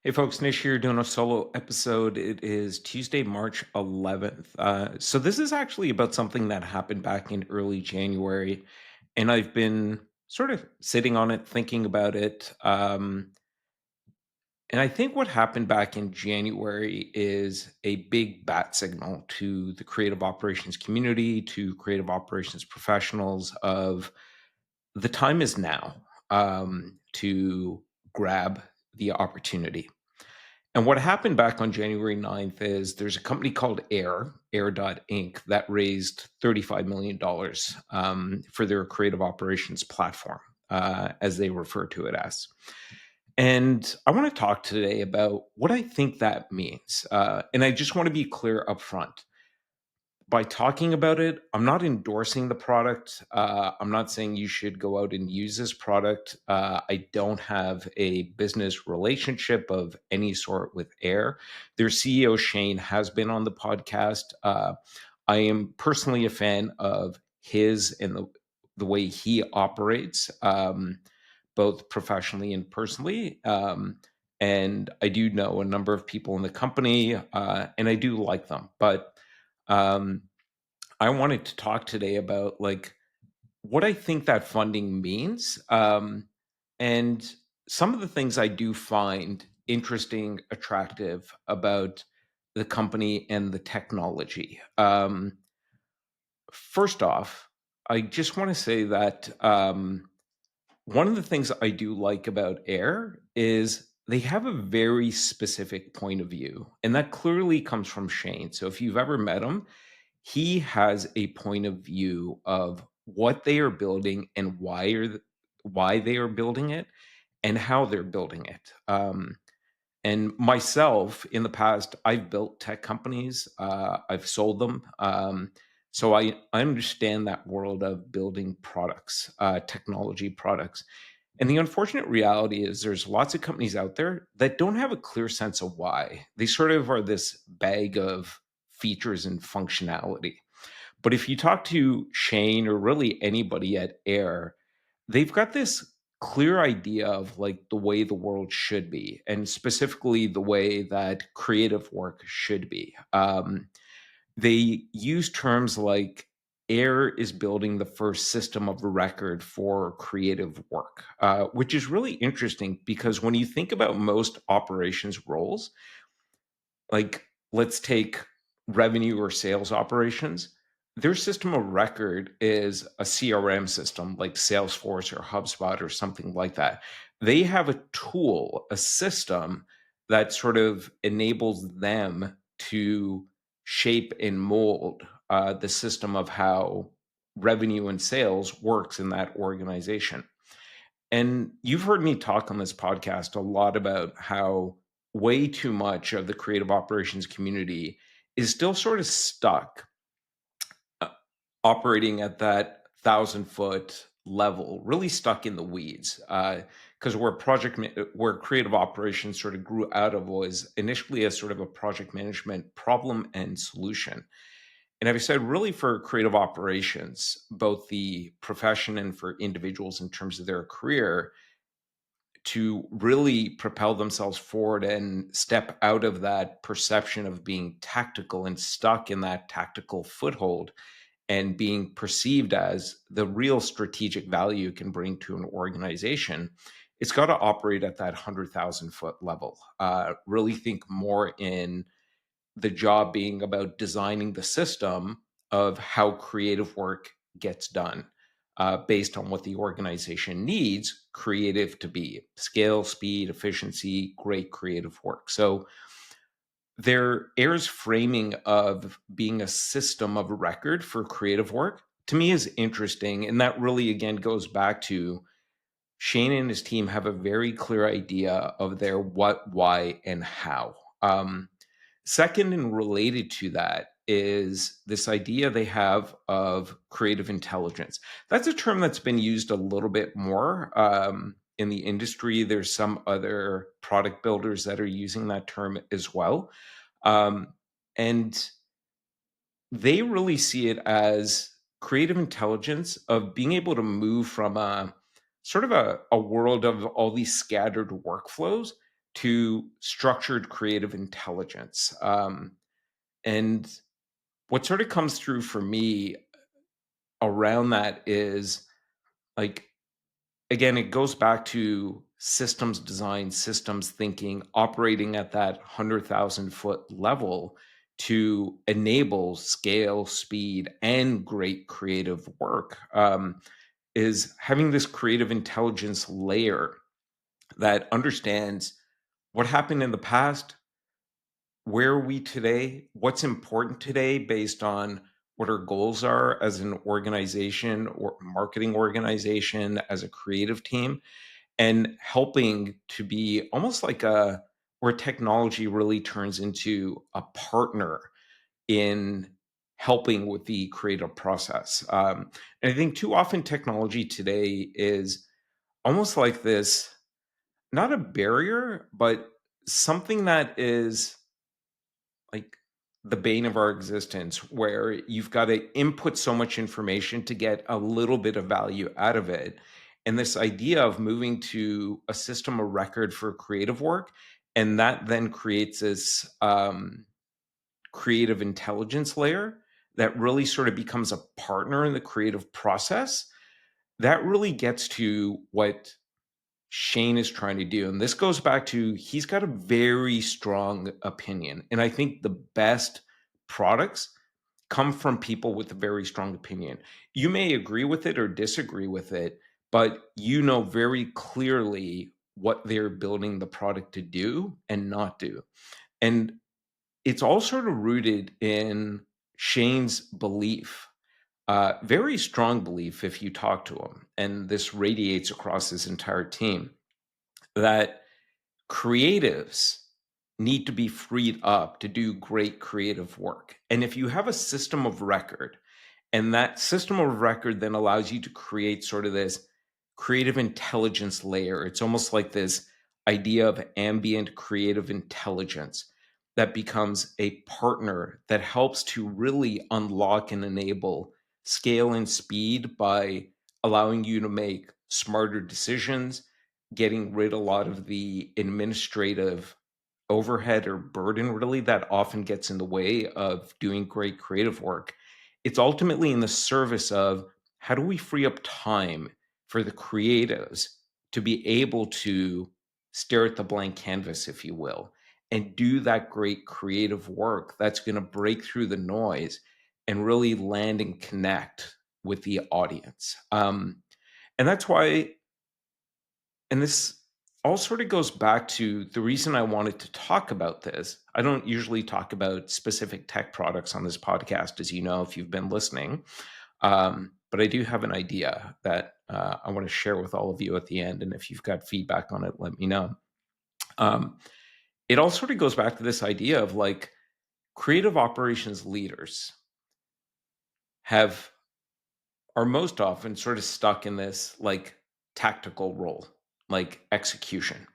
Hey folks, Nish here doing a solo episode. It is Tuesday, March 11th. So this is actually about something that happened back in early January, and I've been sort of sitting on it, thinking about it. And I think what happened back in January is a big bat signal to the creative operations community, to creative operations professionals of the time is now to grab the opportunity. And what happened back on January 9th is there's a company called Air.inc, that raised $35 million for their creative operations platform, as they refer to it as. And I want to talk today about what I think that means. And I just want to be clear up front by talking about it, I'm not endorsing the product. I'm not saying you should go out and use this product. I don't have a business relationship of any sort with Air. Their CEO, Shane, has been on the podcast. I am personally a fan of his and the way he operates, both professionally and personally. And I do know a number of people in the company, and I do like them. But um, I wanted to talk today about like what I think that funding means, and some of the things I do find interesting, attractive about the company and the technology. First off, I just want to say that one of the things I do like about Air is they have a very specific point of view, and that clearly comes from Shane. So if you've ever met him, he has a point of view of what they are building and why they are building it and how they're building it. And myself, in the past, I've built tech companies. I've sold them. So I understand that world of building products, technology products. And the unfortunate reality is there's lots of companies out there that don't have a clear sense of why. They sort of are this bag of features and functionality. But if you talk to Shane or really anybody at Air, they've got this clear idea of like the way the world should be, and specifically the way that creative work should be. They use terms like Air is building the first system of record for creative work, which is really interesting because when you think about most operations roles, like let's take revenue or sales operations, their system of record is a CRM system like Salesforce or HubSpot or something like that. They have a tool, a system that sort of enables them to shape and mold the system of how revenue and sales works in that organization. And you've heard me talk on this podcast a lot about how way too much of the creative operations community is still sort of stuck uh, operating at that 1,000 foot level, really stuck in the weeds. Because where creative operations sort of grew out of was initially as sort of a project management problem and solution. And I've said really for creative operations, both the profession and for individuals in terms of their career, to really propel themselves forward and step out of that perception of being tactical and stuck in that tactical foothold and being perceived as the real strategic value it can bring to an organization. It's got to operate at that 100,000 foot level. Really think more in the job being about designing the system of how creative work gets done, based on what the organization needs creative to be: scale, speed, efficiency, great creative work. So their Air's framing of being a system of record for creative work to me is interesting. And that really, again, goes back to Shane and his team have a very clear idea of their what, why, and how. Second, and related to that, is this idea they have of creative intelligence. That's a term that's been used a little bit more in the industry. There's some other product builders that are using that term as well. Um, and they really see it as creative intelligence of being able to move from a sort of a world of all these scattered workflows to structured creative intelligence. And what sort of comes through for me around that is like, again, it goes back to systems design, systems thinking, operating at that 100,000-foot level to enable scale, speed, and great creative work. Is having this creative intelligence layer that understands what happened in the past, where are we today, what's important today based on what our goals are as an organization or marketing organization, as a creative team, and helping to be almost like a where technology really turns into a partner in helping with the creative process. And I think too often technology today is almost like this, not a barrier, but something that is like the bane of our existence, where you've got to input so much information to get a little bit of value out of it. And this idea of moving to a system of record for creative work, and that then creates this creative intelligence layer that really sort of becomes a partner in the creative process, that really gets to what Shane is trying to do. And this goes back to he's got a very strong opinion. And I think the best products come from people with a very strong opinion. You may agree with it or disagree with it, but you know very clearly what they're building the product to do and not do. And it's all sort of rooted in Shane's belief, very strong belief if you talk to him. And this radiates across his entire team that creatives need to be freed up to do great creative work. And if you have a system of record, and that system of record then allows you to create sort of this creative intelligence layer, it's almost like this idea of ambient creative intelligence that becomes a partner that helps to really unlock and enable scale and speed by allowing you to make smarter decisions, getting rid a lot of the administrative overhead or burden really that often gets in the way of doing great creative work. It's ultimately in the service of how do we free up time for the creatives to be able to stare at the blank canvas, if you will, and do that great creative work that's going to break through the noise and really land and connect with the audience. And that's why, and this all sort of goes back to the reason I wanted to talk about this. I don't usually talk about specific tech products on this podcast, as you know, if you've been listening. But I do have an idea that I want to share with all of you at the end. And if you've got feedback on it, let me know. Um, it all sort of goes back to this idea of like creative operations leaders have are most often sort of stuck in this like tactical role, like execution.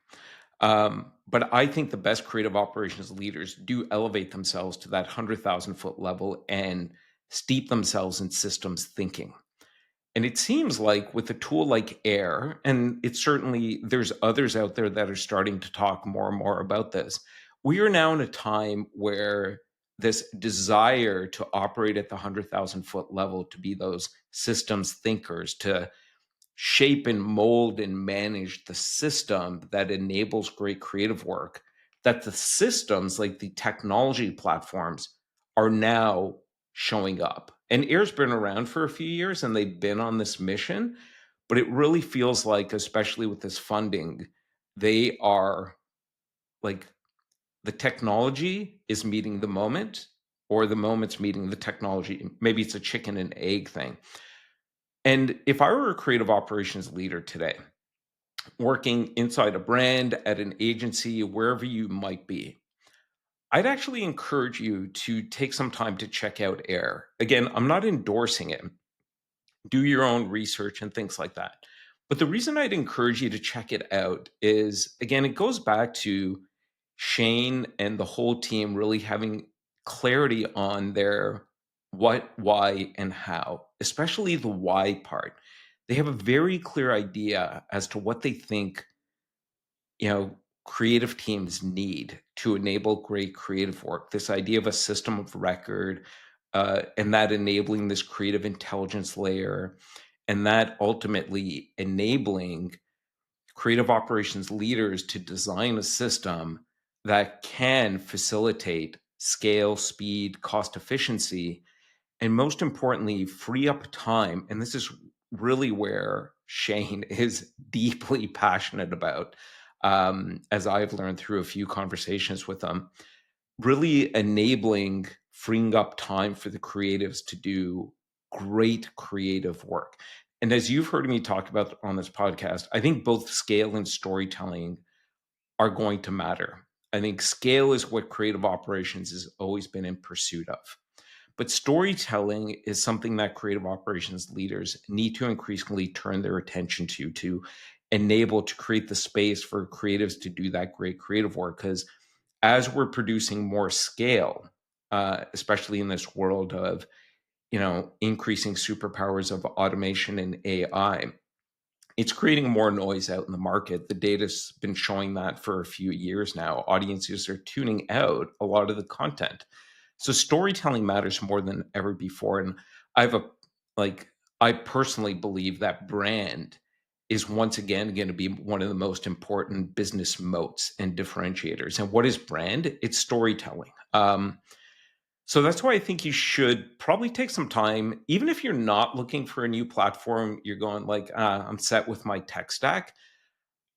But I think the best creative operations leaders do elevate themselves to that 100,000-foot level and steep themselves in systems thinking. And it seems like with a tool like Air, and it's certainly there's others out there that are starting to talk more and more about this. We are now in a time where this desire to operate at the 100,000-foot level, to be those systems thinkers, to shape and mold and manage the system that enables great creative work, that the systems like the technology platforms are now showing up. And Air's been around for a few years and they've been on this mission, but it really feels like, especially with this funding, they are like the technology is meeting the moment, or the moment's meeting the technology. Maybe it's a chicken and egg thing. And if I were a creative operations leader today, working inside a brand, at an agency, wherever you might be, I'd actually encourage you to take some time to check out Air. Again, I'm not endorsing it. Do your own research and things like that. But the reason I'd encourage you to check it out is, again, it goes back to Shane and the whole team really having clarity on their what, why, and how, especially the why part. They have a very clear idea as to what they think, you know, creative teams need to enable great creative work. This idea of a system of record, and that enabling this creative intelligence layer, and that ultimately enabling creative operations leaders to design a system that can facilitate scale, speed, cost efficiency, and most importantly, free up time. And this is really where Shane is deeply passionate about, as I've learned through a few conversations with him, really enabling freeing up time for the creatives to do great creative work. And as you've heard me talk about on this podcast, I think both scale and storytelling are going to matter. I think scale is what creative operations has always been in pursuit of. But storytelling is something that creative operations leaders need to increasingly turn their attention to enable to create the space for creatives to do that great creative work. Because as we're producing more scale, especially in this world of increasing superpowers of automation and AI, it's creating more noise out in the market. The data's been showing that for a few years now. Audiences are tuning out a lot of the content. So storytelling matters more than ever before. And I've a like I personally believe that brand is once again going to be one of the most important business moats and differentiators. And what is brand? It's storytelling. So that's why I think you should probably take some time, even if you're not looking for a new platform, you're going like, I'm set with my tech stack.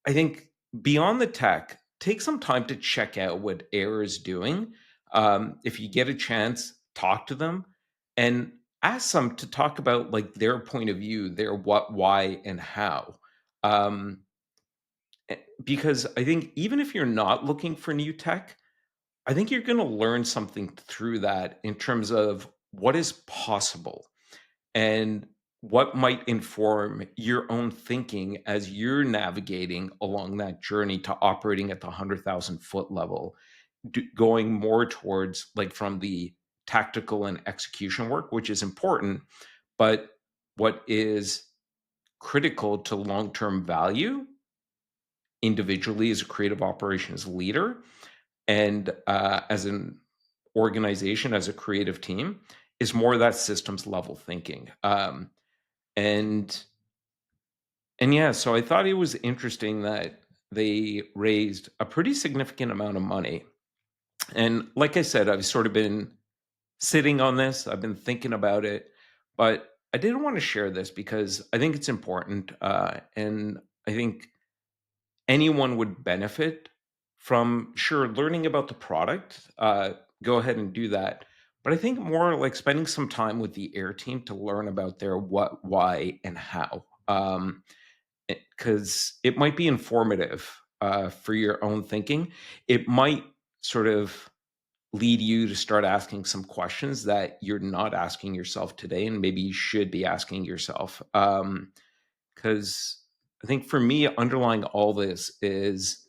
I think beyond the tech, take some time to check out what Air is doing. If you get a chance, talk to them and ask them to talk about like their point of view, their what, why, and how. Um, because I think even if you're not looking for new tech, I think you're going to learn something through that in terms of what is possible and what might inform your own thinking as you're navigating along that journey to operating at the 100,000-foot level, going more towards like from the tactical and execution work, which is important, but what is critical to long-term value individually as a creative operations leader and as an organization, as a creative team, is more that systems level thinking. And yeah, so I thought it was interesting that they raised a pretty significant amount of money. And like I said, I've sort of been sitting on this, I've been thinking about it, but I didn't want to share this because I think it's important. And I think anyone would benefit from, sure, learning about the product. Go ahead and do that. But I think more like spending some time with the Air team to learn about their what, why, and how. Because it might be informative for your own thinking. It might sort of lead you to start asking some questions that you're not asking yourself today, and maybe you should be asking yourself. Because I think for me, underlying all this is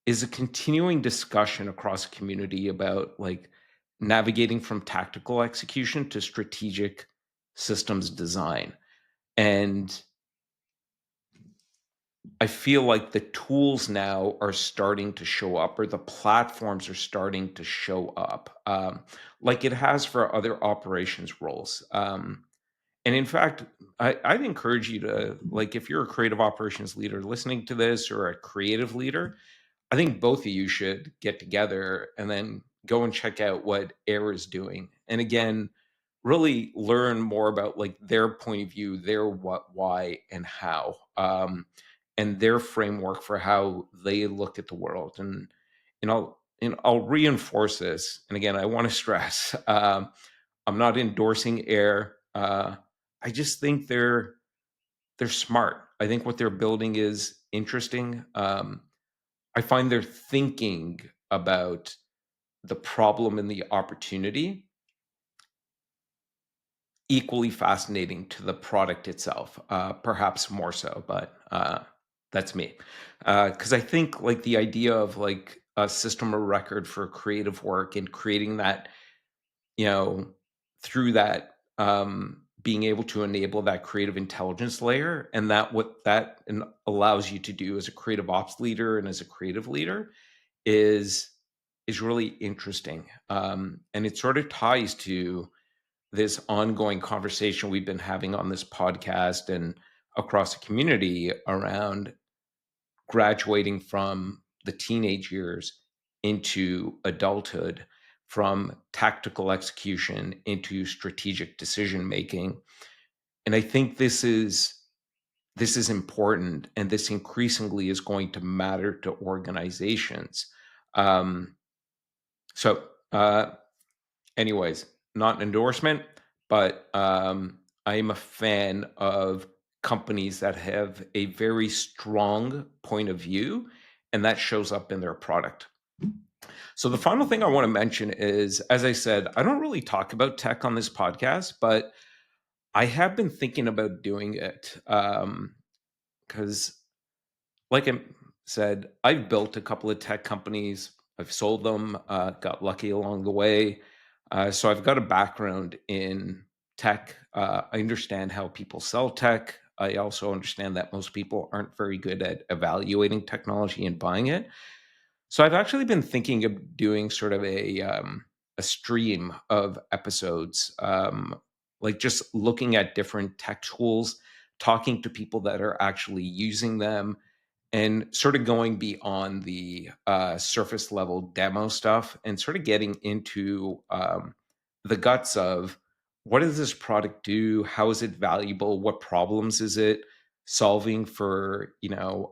a continuing discussion across the community about like navigating from tactical execution to strategic systems design. And I feel like the tools now are starting to show up, or the platforms are starting to show up, like it has for other operations roles. And in fact, I'd encourage you to, like, if you're a creative operations leader listening to this or a creative leader, I think both of you should get together and then go and check out what Air is doing. And again, really learn more about like their point of view, their what, why, and how, and their framework for how they look at the world. And I'll reinforce this. And again, I want to stress, I'm not endorsing Air. I just think they're smart. I think what they're building is interesting. I find their thinking about the problem and the opportunity equally fascinating to the product itself, perhaps more so, but that's me. Because I think like the idea of like a system of record for creative work and creating that, you know, through that being able to enable that creative intelligence layer, and that what that allows you to do as a creative ops leader and as a creative leader is really interesting. And it sort of ties to this ongoing conversation we've been having on this podcast and across the community around graduating from the teenage years into adulthood, from tactical execution into strategic decision making. And I think this is important, and this increasingly is going to matter to organizations. Um, so, anyways, not an endorsement, but I am a fan of companies that have a very strong point of view, and that shows up in their product. So, the final thing I want to mention is, as I said, I don't really talk about tech on this podcast, but I have been thinking about doing it because like I said, I've built a couple of tech companies. I've sold them, got lucky along the way. So I've got a background in tech. I understand how people sell tech. I also understand that most people aren't very good at evaluating technology and buying it. So I've actually been thinking of doing sort of a stream of episodes, like just looking at different tech tools, talking to people that are actually using them, and sort of going beyond the surface level demo stuff and sort of getting into the guts of what does this product do? How is it valuable? What problems is it solving for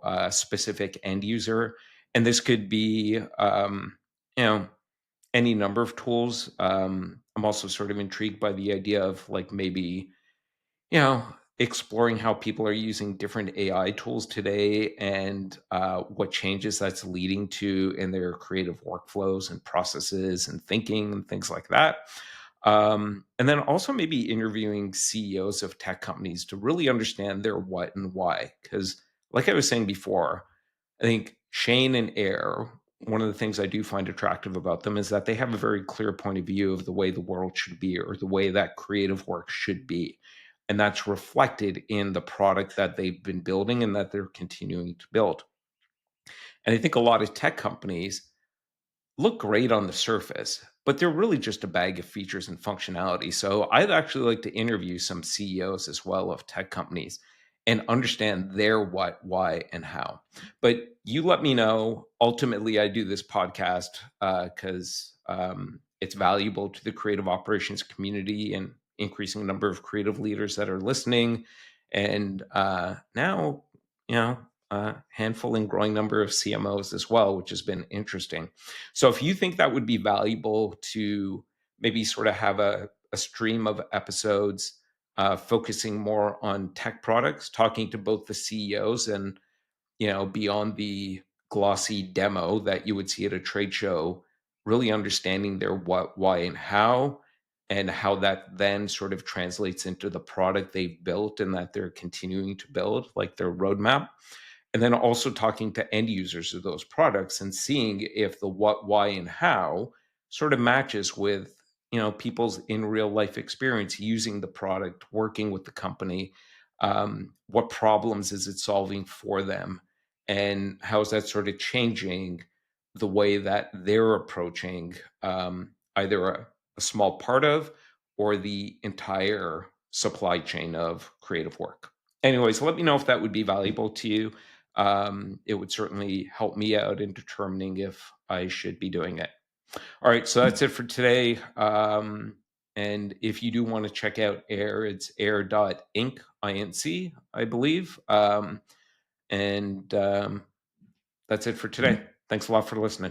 a specific end user? And this could be you know any number of tools. I'm also sort of intrigued by the idea of like maybe you know, exploring how people are using different AI tools today and what changes that's leading to in their creative workflows and processes and thinking and things like that. And then also maybe interviewing CEOs of tech companies to really understand their what and why. Because, like I was saying before, I think Shane and Air, one of the things I do find attractive about them is that they have a very clear point of view of the way the world should be or the way that creative work should be. And that's reflected in the product that they've been building and that they're continuing to build. And I think a lot of tech companies look great on the surface, but they're really just a bag of features and functionality. So I'd actually like to interview some CEOs as well of tech companies and understand their what, why, and how. But you let me know. Ultimately, I do this podcast because it's valuable to the creative operations community and increasing number of creative leaders that are listening. And now, a handful and growing number of CMOs as well, which has been interesting. So if you think that would be valuable to maybe sort of have a stream of episodes focusing more on tech products, talking to both the CEOs and beyond the glossy demo that you would see at a trade show, really understanding their what, why, and how that then sort of translates into the product they've built and that they're continuing to build, like their roadmap. And then also talking to end users of those products and seeing if the what, why, and how sort of matches with people's in real life experience using the product, working with the company. What problems is it solving for them, and how is that sort of changing the way that they're approaching either a small part of or the entire supply chain of creative work. Anyways, let me know if that would be valuable to you. It would certainly help me out in determining if I should be doing it. All right, so that's it for today. And if you do want to check out Air, it's Air.inc, INC, I believe. And that's it for today. Thanks a lot for listening.